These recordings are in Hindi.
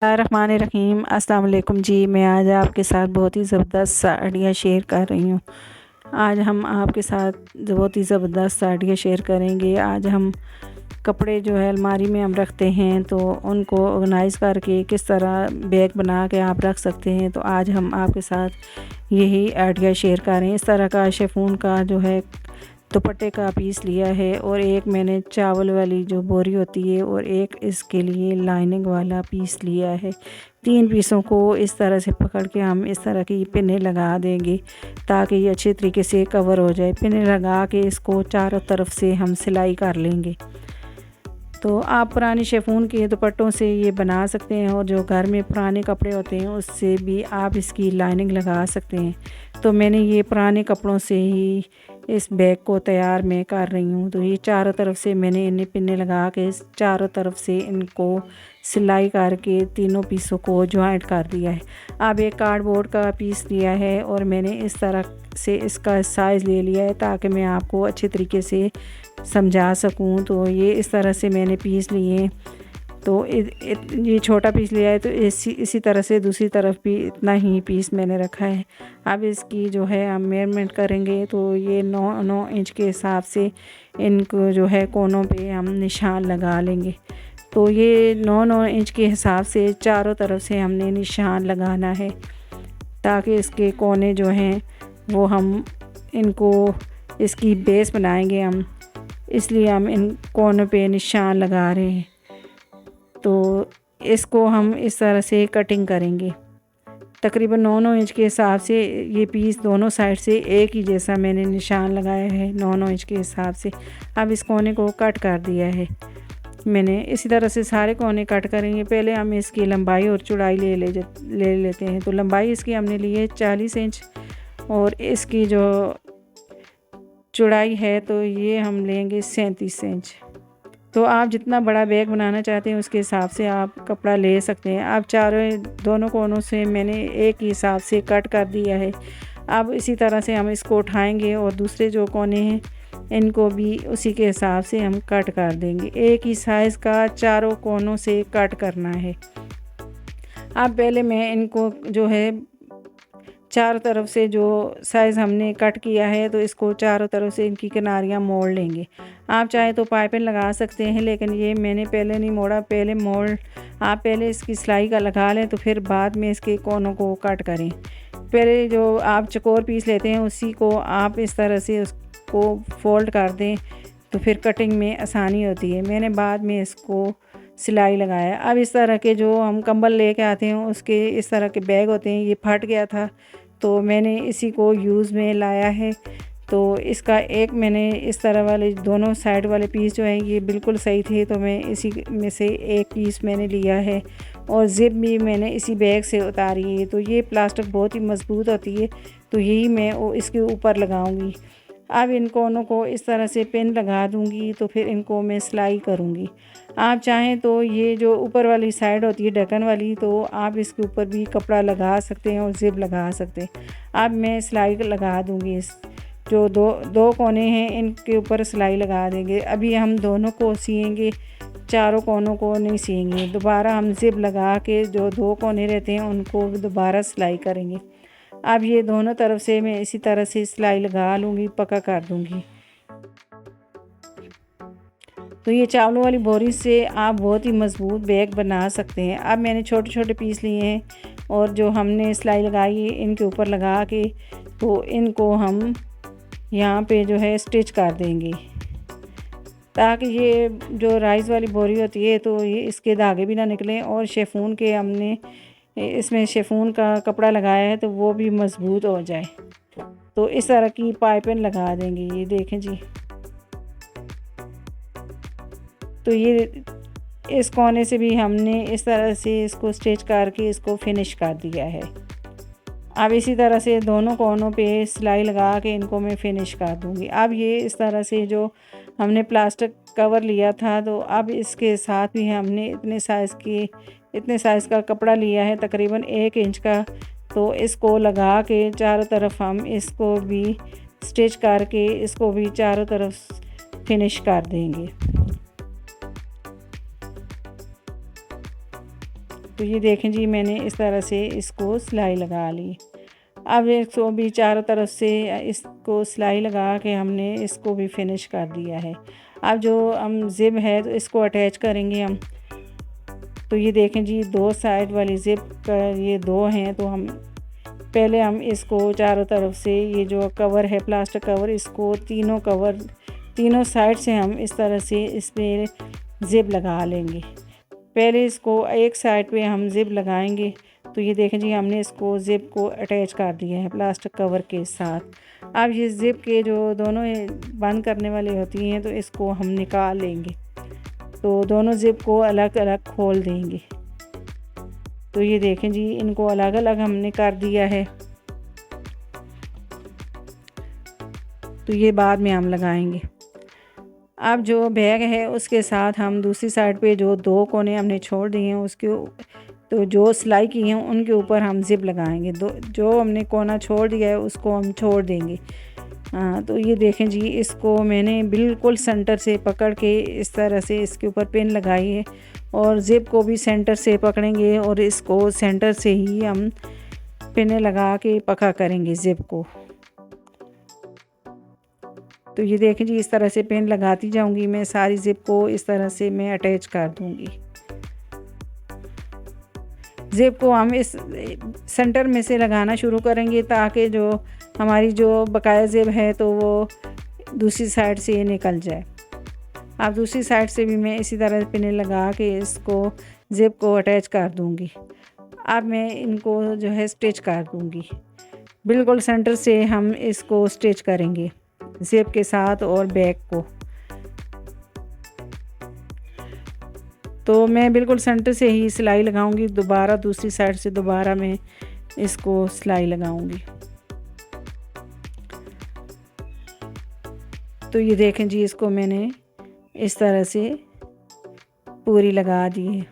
रहीम अस्सलाम वालेकुम जी। मैं आज आपके साथ बहुत ही ज़बरदस्त साड़ियाँ शेयर कर रही हूँ। आज हम आपके साथ बहुत ही ज़बरदस्त साड़ियाँ शेयर करेंगे। आज हम कपड़े जो है अलमारी में हम रखते हैं तो उनको ऑर्गेनाइज़ करके किस तरह बैग बना के आप रख सकते हैं, तो आज हम आपके साथ यही आइडिया शेयर कर रहे हैं। इस तरह का शिफॉन का जो है दुपट्टे का पीस लिया है और एक मैंने चावल वाली जो बोरी होती है और एक इसके लिए लाइनिंग वाला पीस लिया है। 3 पीसों को इस तरह से पकड़ के हम इस तरह की पिनें लगा देंगे ताकि ये अच्छे तरीके से कवर हो जाए। पिनें लगा के इसको चारों तरफ से हम सिलाई कर लेंगे। तो आप पुराने शिफॉन के दुपट्टों से ये बना सकते हैं और जो घर में पुराने कपड़े होते हैं उससे भी आप इसकी लाइनिंग लगा सकते हैं। तो मैंने ये पुराने कपड़ों से ही इस बैग को तैयार मैं कर रही हूँ। तो ये चारों तरफ से मैंने इन्हें पिन्ने लगा के चारों तरफ से इनको सिलाई करके तीनों पीसों को जॉइंट कर दिया है। अब एक कार्डबोर्ड का पीस लिया है और मैंने इस तरह से इसका साइज़ ले लिया है ताकि मैं आपको अच्छे तरीके से समझा सकूं। तो ये इस तरह से मैंने पीस लिए। तो ये छोटा पीस लिया है तो इसी तरह से दूसरी तरफ भी इतना ही पीस मैंने रखा है। अब इसकी जो है हम मेजरमेंट करेंगे तो ये 9 इंच के हिसाब से इनको जो है कोनों पे हम निशान लगा लेंगे। तो ये 9 इंच के हिसाब से चारों तरफ से हमने निशान लगाना है ताकि इसके कोने जो हैं वो हम इनको इसकी बेस बनाएंगे हम, इसलिए हम इन कोनों पे निशान लगा रहे हैं। तो इसको हम इस तरह से कटिंग करेंगे। तकरीबन 9 इंच के हिसाब से ये पीस दोनों साइड से एक ही जैसा मैंने निशान लगाया है 9 इंच के हिसाब से। अब इस कोने को कट कर दिया है मैंने। इसी तरह से सारे कोने कट करेंगे। पहले हम इसकी लंबाई और चौड़ाई ले लेते हैं। तो लंबाई इसकी हमने ली है 40 इंच और इसकी जो चौड़ाई है तो ये हम लेंगे 37 इंच। तो आप जितना बड़ा बैग बनाना चाहते हैं उसके हिसाब से आप कपड़ा ले सकते हैं। अब दोनों कोनों से मैंने एक ही हिसाब से कट कर दिया है। अब इसी तरह से हम इसको उठाएंगे और दूसरे जो कोने हैं इनको भी उसी के हिसाब से हम कट कर देंगे। एक ही साइज़ का चारों कोनों से कट करना है। अब पहले मैं इनको जो है चारों तरफ से जो साइज़ हमने कट किया है तो इसको चारों तरफ से इनकी किनारियाँ मोड़ लेंगे। आप चाहे तो पाइपिंग लगा सकते हैं, लेकिन ये मैंने पहले नहीं मोड़ा। आप पहले इसकी सिलाई का लगा लें तो फिर बाद में इसके कोनों को कट करें। पहले जो आप चौकोर पीस लेते हैं उसी को आप इस तरह से उसको फोल्ड कर दें तो फिर कटिंग में आसानी होती है। मैंने बाद में इसको सिलाई लगाया। अब इस तरह के जो हम कंबल लेके आते हैं उसके इस तरह के बैग होते हैं, ये फट गया था तो मैंने इसी को यूज़ में लाया है। तो इसका एक मैंने इस तरह वाले दोनों साइड वाले पीस जो हैं ये बिल्कुल सही थे तो मैं इसी में से एक पीस मैंने लिया है और ज़िप भी मैंने इसी बैग से उतारी है। तो ये प्लास्टिक बहुत ही मज़बूत होती है तो यही मैं इसके ऊपर लगाऊंगी। अब इन कोनों को इस तरह से पिन लगा दूंगी तो फिर इनको मैं सिलाई करूंगी। आप चाहें तो ये जो ऊपर वाली साइड होती है ढक्कन वाली, तो आप इसके ऊपर भी कपड़ा लगा सकते हैं और ज़िप लगा सकते हैं। अब मैं सिलाई लगा दूंगी। इस जो दो कोने हैं इनके ऊपर सिलाई लगा देंगे। अभी हम दोनों को सिएंगे, चारों कोनों को नहीं सिएंगे। दोबारा हम ज़िप लगा के जो 2 कोने रहते हैं उनको दोबारा सिलाई करेंगे। अब ये दोनों तरफ से मैं इसी तरह से सिलाई लगा लूँगी, पक्का कर दूँगी। तो ये चावलों वाली बोरी से आप बहुत ही मज़बूत बैग बना सकते हैं। अब मैंने छोटे छोटे पीस लिए हैं और जो हमने सिलाई लगाई है इनके ऊपर लगा के तो इनको हम यहाँ पे जो है स्टिच कर देंगे ताकि ये जो राइस वाली बोरी होती है तो ये इसके धागे भी ना निकलें और शिफॉन के हमने इसमें शिफॉन का कपड़ा लगाया है तो वो भी मज़बूत हो जाए। तो इस तरह की पाइपिंग लगा देंगे। ये देखें जी। तो ये इस कोने से भी हमने इस तरह से इसको स्टिच करके इसको फिनिश कर दिया है। अब इसी तरह से दोनों कोनों पे सिलाई लगा के इनको मैं फिनिश कर दूंगी। अब ये इस तरह से जो हमने प्लास्टिक कवर लिया था तो अब इसके साथ भी हमने इतने साइज़ का कपड़ा लिया है तकरीबन 1 इंच का। तो इसको लगा के चारों तरफ हम इसको भी स्टिच करके इसको भी चारों तरफ फिनिश कर देंगे। तो ये देखें जी, मैंने इस तरह से इसको सिलाई लगा ली। अब इसको भी चारों तरफ से इसको सिलाई लगा के हमने इसको भी फिनिश कर दिया है। अब जो हम ज़िप है तो इसको अटैच करेंगे हम। तो ये देखें जी, दो साइड वाली ज़िप का ये दो हैं, तो हम पहले हम इसको चारों तरफ से ये जो कवर है प्लास्टिक कवर, इसको तीनों साइड से हम इस तरह से इस पर ज़िप लगा लेंगे। पहले इसको एक साइड पे हम ज़िप लगाएंगे। तो ये देखें जी, हमने इसको ज़िप को अटैच कर दिया है प्लास्टिक कवर के साथ। अब ये ज़िप के जो दोनों बंद करने वाली होती हैं तो इसको हम निकाल लेंगे। तो दोनों ज़िप को अलग अलग खोल देंगे। तो ये देखें जी, इनको अलग अलग हमने कर दिया है। तो ये बाद में हम लगाएंगे। अब जो बैग है उसके साथ हम दूसरी साइड पे जो दो कोने हमने छोड़ दिए हैं उसके तो जो सिलाई की हैं उनके ऊपर हम ज़िप लगाएंगे। जो हमने कोना छोड़ दिया है उसको हम छोड़ देंगे। तो ये देखें जी, इसको मैंने बिल्कुल सेंटर से पकड़ के इस तरह से इसके ऊपर पिन लगाई है और ज़िप को भी सेंटर से पकड़ेंगे और इसको सेंटर से ही हम पिन लगा के पक्का करेंगे ज़िप को। तो ये देखें जी, इस तरह से पिन लगाती जाऊंगी मैं, सारी ज़िप को इस तरह से मैं अटैच कर दूंगी। ज़िप को हम इस सेंटर में से लगाना शुरू करेंगे ताकि जो हमारी जो बकाया ज़िप है तो वो दूसरी साइड से निकल जाए। अब दूसरी साइड से भी मैं इसी तरह पिन लगा के इसको ज़िप को अटैच कर दूंगी। अब मैं इनको जो है स्टिच कर दूंगी। बिल्कुल सेंटर से हम इसको स्टिच करेंगे ज़िप के साथ और बैक को। तो मैं बिल्कुल सेंटर से ही सिलाई लगाऊंगी, दोबारा दूसरी साइड से दोबारा मैं इसको सिलाई लगाऊंगी। तो ये देखें जी, इसको मैंने इस तरह से पूरी लगा दी है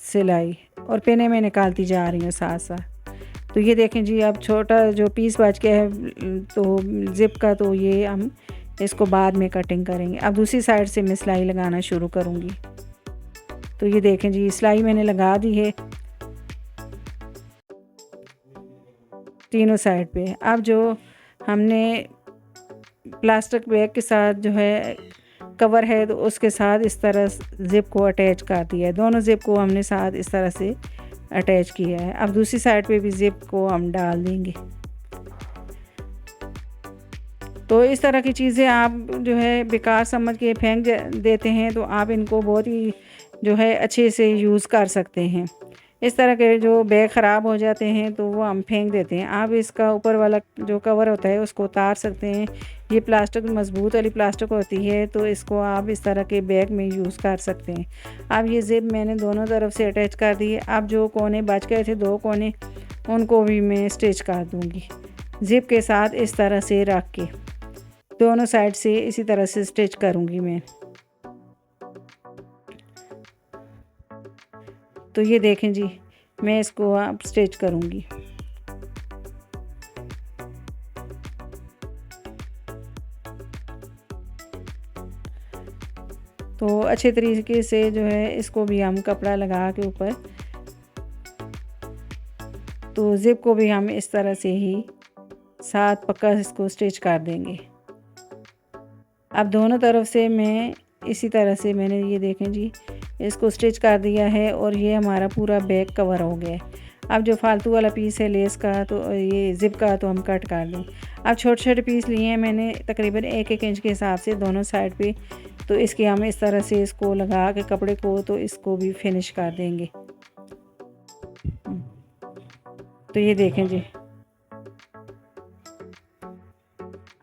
सिलाई और पिने में निकालती जा रही हूँ साथ साथ। तो ये देखें जी, अब छोटा जो पीस बच गया है तो ज़िप का, तो ये हम इसको बाद में कटिंग करेंगे। अब दूसरी साइड से मैं सिलाई लगाना शुरू करूँगी। तो ये देखें जी, सिलाई मैंने लगा दी है तीनों साइड पे। अब जो हमने प्लास्टिक बैग के साथ जो है कवर है तो उसके साथ इस तरह ज़िप को अटैच कर दिया है। दोनों ज़िप को हमने साथ इस तरह से अटैच किया है। अब दूसरी साइड पे भी ज़िप को हम डाल देंगे। तो इस तरह की चीज़ें आप जो है बेकार समझ के फेंक देते हैं, तो आप इनको बहुत ही जो है अच्छे से यूज़ कर सकते हैं। इस तरह के जो बैग ख़राब हो जाते हैं तो वो हम फेंक देते हैं। आप इसका ऊपर वाला जो कवर होता है उसको उतार सकते हैं। ये प्लास्टिक मज़बूत वाली प्लास्टिक होती है, तो इसको आप इस तरह के बैग में यूज़ कर सकते हैं। अब ये ज़िप मैंने दोनों तरफ से अटैच कर दी है। अब जो कोने बच गए थे, दो कोने, उनको भी मैं स्टिच कर दूँगी ज़िप के साथ इस तरह से रख के। दोनों साइड से इसी तरह से स्टिच करूँगी मैं। तो ये देखें जी, मैं इसको अब स्टिच करूँगी। तो अच्छे तरीके से जो है इसको भी हम कपड़ा लगा के ऊपर, तो ज़िप को भी हम इस तरह से ही साथ पक्का इसको स्टिच कर देंगे। अब दोनों तरफ से मैं इसी तरह से मैंने ये देखें जी इसको स्टिच कर दिया है और ये हमारा पूरा बैग कवर हो गया है। अब जो फालतू वाला पीस है लेस का, तो ये ज़िप का, तो हम कट कर दें। अब छोटे छोटे पीस लिए हैं मैंने तकरीबन 1-1 इंच के हिसाब से दोनों साइड पे। तो इसके हम इस तरह से इसको लगा के कपड़े को, तो इसको भी फिनिश कर देंगे। तो ये देखें जी,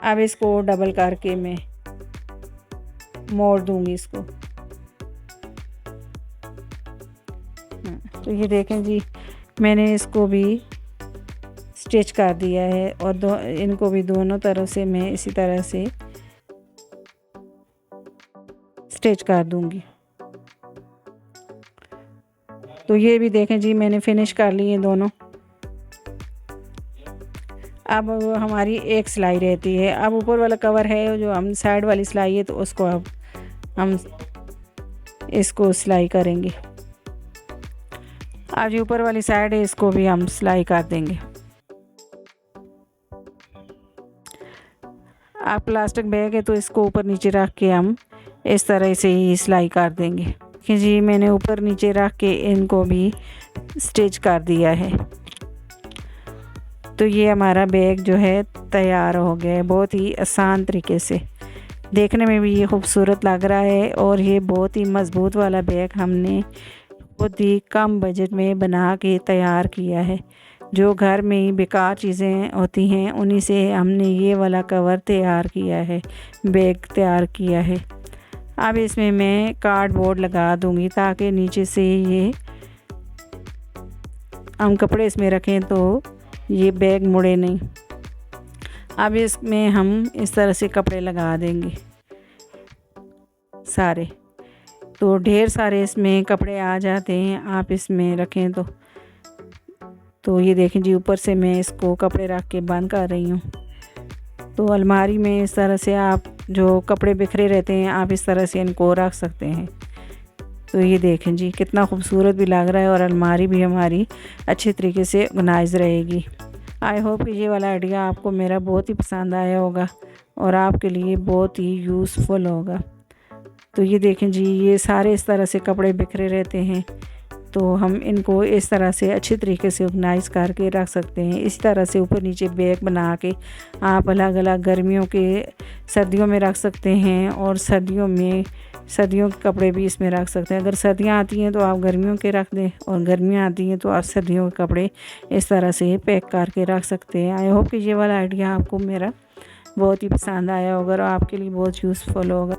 अब इसको डबल करके मैं मोड़ दूंगी इसको। तो ये देखें जी, मैंने इसको भी स्टिच कर दिया है और इनको भी दोनों तरफ से मैं इसी तरह से स्टिच कर दूंगी। तो ये भी देखें जी, मैंने फिनिश कर ली है दोनों। अब हमारी एक सिलाई रहती है। अब ऊपर वाला कवर है जो हम साइड वाली सिलाई है, तो उसको अब हम इसको सिलाई करेंगे। आज ऊपर वाली साइड है, इसको भी हम सिलाई कर देंगे। आप प्लास्टिक बैग है तो इसको ऊपर नीचे रख के हम इस तरह से ही सिलाई कर देंगे। देखिए जी, मैंने ऊपर नीचे रख के इनको भी स्टिच कर दिया है। तो ये हमारा बैग जो है तैयार हो गया है बहुत ही आसान तरीके से। देखने में भी ये खूबसूरत लग रहा है और ये बहुत ही मज़बूत वाला बैग हमने बहुत ही कम बजट में बना के तैयार किया है। जो घर में ही बेकार चीज़ें होती हैं उन्हीं से हमने ये वाला कवर तैयार किया है, बैग तैयार किया है। अब इसमें मैं कार्डबोर्ड लगा दूंगी ताकि नीचे से ये हम कपड़े इसमें रखें तो ये बैग मुड़े नहीं। अब इसमें हम इस तरह से कपड़े लगा देंगे सारे, तो ढेर सारे इसमें कपड़े आ जाते हैं आप इसमें रखें तो ये देखें जी, ऊपर से मैं इसको कपड़े रख के बंद कर रही हूँ। तो अलमारी में इस तरह से आप जो कपड़े बिखरे रहते हैं आप इस तरह से इनको रख सकते हैं। तो ये देखें जी, कितना खूबसूरत भी लग रहा है और अलमारी भी हमारी अच्छे तरीके से ऑर्गेनाइज रहेगी। आई होप कि ये वाला आइडिया आपको मेरा बहुत ही पसंद आया होगा और आपके लिए बहुत ही यूज़फुल होगा। तो ये देखें जी, ये सारे इस तरह से कपड़े बिखरे रहते हैं तो हम इनको इस तरह से अच्छे तरीके से ऑर्गेनाइज करके रख सकते हैं। इस तरह से ऊपर नीचे बैग बना के आप अलग अलग गर्मियों के सर्दियों में रख सकते हैं और सर्दियों के कपड़े भी इसमें रख सकते हैं। अगर सर्दियाँ आती हैं तो आप गर्मियों के रख दें और गर्मियाँ आती हैं तो आप सर्दियों के कपड़े इस तरह से पैक करके रख सकते हैं। आई होप कि ये वाला आइडिया आपको मेरा बहुत ही पसंद आया होगा और आपके लिए बहुत यूज़फुल होगा।